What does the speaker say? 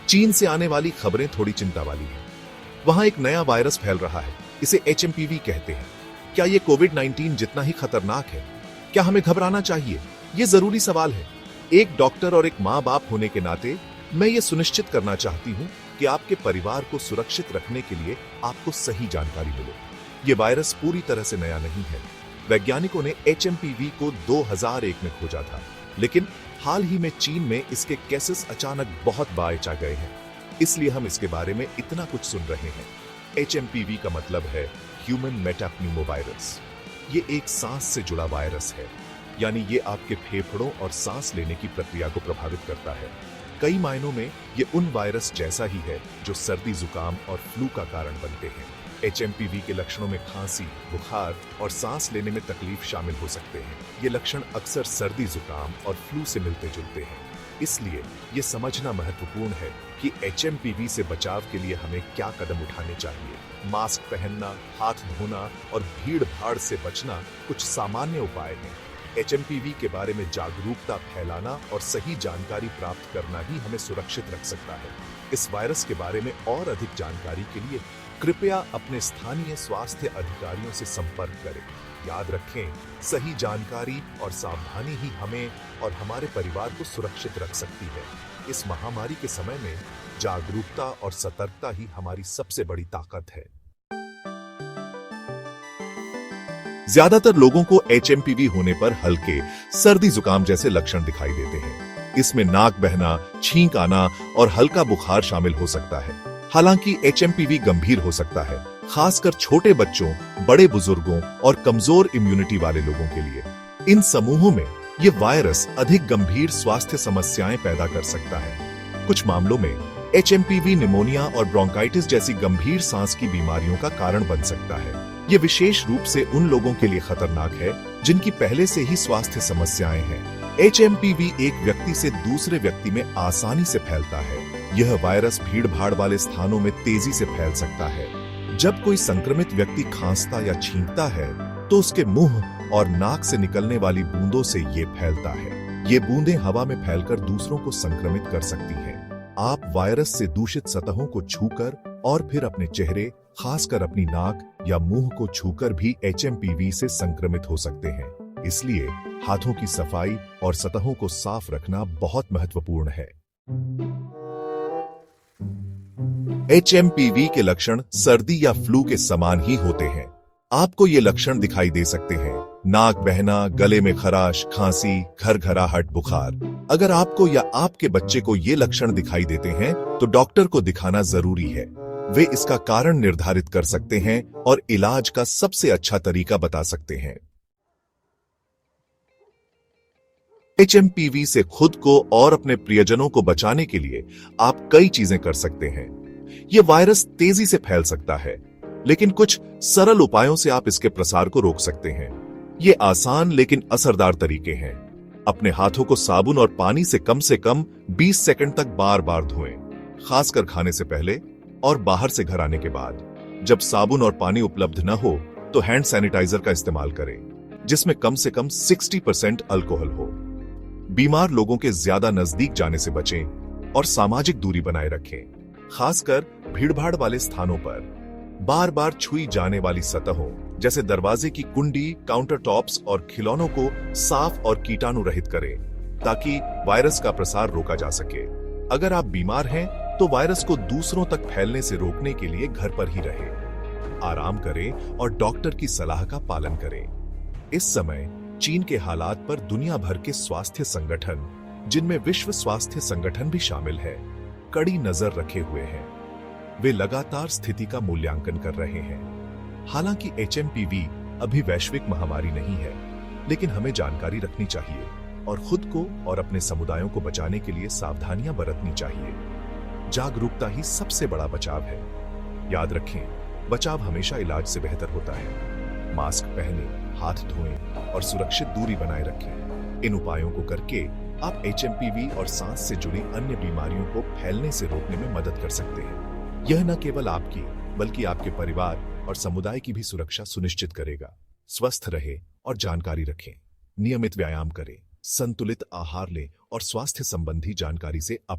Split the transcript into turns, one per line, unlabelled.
चीन से आने वाली खबरें थोड़ी चिंता वाली हैं। वहां एक नया वायरस फैल रहा है, इसे HMPV कहते हैं। क्या ये कोविड-19 जितना ही खतरनाक है? क्या हमें घबराना चाहिए? ये जरूरी सवाल है। एक डॉक्टर और एक माँ बाप होने के नाते मैं ये सुनिश्चित करना चाहती हूँ कि आपके परिवार को सुरक्षित रखने के लिए आपको सही जानकारी मिले। ये वायरस पूरी तरह से नया नहीं है। वैज्ञानिकों ने HMPV को 2001 में खोजा था, लेकिन हाल ही में चीन में इसके केसेस अचानक बहुत बाइच आ गए हैं। इसलिए हम इसके बारे में इतना कुछ सुन रहे हैं। HMPV का मतलब है ह्यूमन मेटाप्न्यूमोवायरस। ये एक सांस से जुड़ा वायरस है, यानी ये आपके फेफड़ों और सांस लेने की प्रक्रिया को प्रभावित करता है। कई मायनों में ये उन वायरस जैसा ही है जो सर्दी, जुकाम और फ्लू का कारण बनते हैं। HMPV के लक्षणों में खांसी, बुखार और सांस लेने में तकलीफ शामिल हो सकते हैं। ये लक्षण अक्सर सर्दी, जुकाम और फ्लू से मिलते जुलते हैं। इसलिए ये समझना महत्वपूर्ण है कि HMPV से बचाव के लिए हमें क्या कदम उठाने चाहिए। मास्क पहनना, हाथ धोना और भीड़ भाड़ से बचना कुछ सामान्य उपाय हैं। HMPV के बारे में जागरूकता फैलाना और सही जानकारी प्राप्त करना ही हमें सुरक्षित रख सकता है। इस वायरस के बारे में और अधिक जानकारी के लिए कृपया अपने स्थानीय स्वास्थ्य अधिकारियों से संपर्क करें। याद रखें, सही जानकारी और सावधानी ही हमें और हमारे परिवार को सुरक्षित रख सकती है। इस महामारी के समय में जागरूकता और सतर्कता ही हमारी सबसे बड़ी ताकत है। ज्यादातर लोगों को HMPV होने पर हल्के सर्दी, जुकाम जैसे लक्षण दिखाई देते हैं। इसमें नाक बहना, छींक आना और हल्का बुखार शामिल हो सकता है। हालांकि HMPV गंभीर हो सकता है, खासकर छोटे बच्चों, बड़े बुजुर्गों और कमजोर इम्यूनिटी वाले लोगों के लिए। इन समूहों में ये वायरस अधिक गंभीर स्वास्थ्य समस्याएं पैदा कर सकता है। कुछ मामलों में HMPV निमोनिया और ब्रोंकाइटिस जैसी गंभीर सांस की बीमारियों का कारण बन सकता है। ये विशेष रूप से उन लोगों के लिए खतरनाक है जिनकी पहले से ही स्वास्थ्य समस्याएं हैं। HMPV एक व्यक्ति से दूसरे व्यक्ति में आसानी से फैलता है। यह वायरस भीड़-भाड़ वाले स्थानों में तेजी से फैल सकता है। जब कोई संक्रमित व्यक्ति खांसता या छींकता है, तो उसके मुंह और नाक से निकलने वाली बूंदों से ये फैलता है। ये बूंदें हवा में फैलकर दूसरों को संक्रमित कर सकती हैं। आप वायरस से दूषित सतहों को छूकर और फिर अपने चेहरे, खासकर अपनी नाक या मुंह को छूकर भी HMPV से संक्रमित हो सकते हैं। इसलिए हाथों की सफाई और सतहों को साफ रखना बहुत महत्वपूर्ण है। HMPV के लक्षण सर्दी या फ्लू के समान ही होते हैं। आपको ये लक्षण दिखाई दे सकते हैं: नाक बहना, गले में खराश, खांसी, घरघराहट, बुखार। अगर आपको या आपके बच्चे को ये लक्षण दिखाई देते हैं, तो डॉक्टर को दिखाना जरूरी है। वे इसका कारण निर्धारित कर सकते हैं और इलाज का सबसे अच्छा तरीका बता सकते हैं। HMPV से खुद को और अपने प्रियजनों को बचाने के लिए आप कई चीजें कर सकते हैं। यह वायरस तेजी से फैल सकता है, लेकिन कुछ सरल उपायों से आप इसके प्रसार को रोक सकते हैं। ये आसान लेकिन असरदार तरीके हैं। अपने हाथों को साबुन और पानी से कम 20 सेकंड तक बार बार धोएं, खासकर खाने से पहले और बाहर से घर आने के बाद। जब साबुन और पानी उपलब्ध न हो, तो हैंड सैनिटाइजर का इस्तेमाल करें, जिसमें कम से कम 60% अल्कोहल हो। बीमार लोगों के ज्यादा नजदीक जाने से बचें और सामाजिक दूरी बनाए रखें, खासकर भीड़भाड़ वाले स्थानों पर। बार बार छुई जाने वाली सतहों, जैसे दरवाजे की कुंडी, काउंटर टॉप्स और खिलौनों को साफ और कीटाणु रहित करें, ताकि वायरस का प्रसार रोका जा सके। अगर आप बीमार हैं, तो वायरस को दूसरों तक फैलने से रोकने के लिए घर पर ही रहें, आराम करें और डॉक्टर की सलाह का पालन करें। इस समय चीन के हालात पर दुनिया भर के स्वास्थ्य संगठन, जिनमें विश्व स्वास्थ्य संगठन भी शामिल है, कड़ी नजर रखे हुए हैं। वे लगातार स्थिति का मूल्यांकन कर रहे हैं। हालांकि HMPV अभी वैश्विक महामारी नहीं है, लेकिन हमें जानकारी रखनी चाहिए और खुद को और अपने समुदायों को बचाने के लिए सावधानियां बरतनी चाहिए। जागरूकता ही सबसे बड़ा बचाव है। याद रखें, बचाव हमेशा इलाज से बेहतर होता है। मास्क पहनें, हाथ धोएं और सुरक्षित दूरी बनाए रखें। इन उपायों को करके आप HMPV और सांस से जुड़ी अन्य बीमारियों को फैलने से रोकने में मदद कर सकते हैं। यह न केवल आपकी, बल्कि आपके परिवार और समुदाय की भी सुरक्षा सुनिश्चित करेगा। स्वस्थ रहे और जानकारी रखें। नियमित व्यायाम करें, संतुलित आहार लें और स्वास्थ्य संबंधी जानकारी से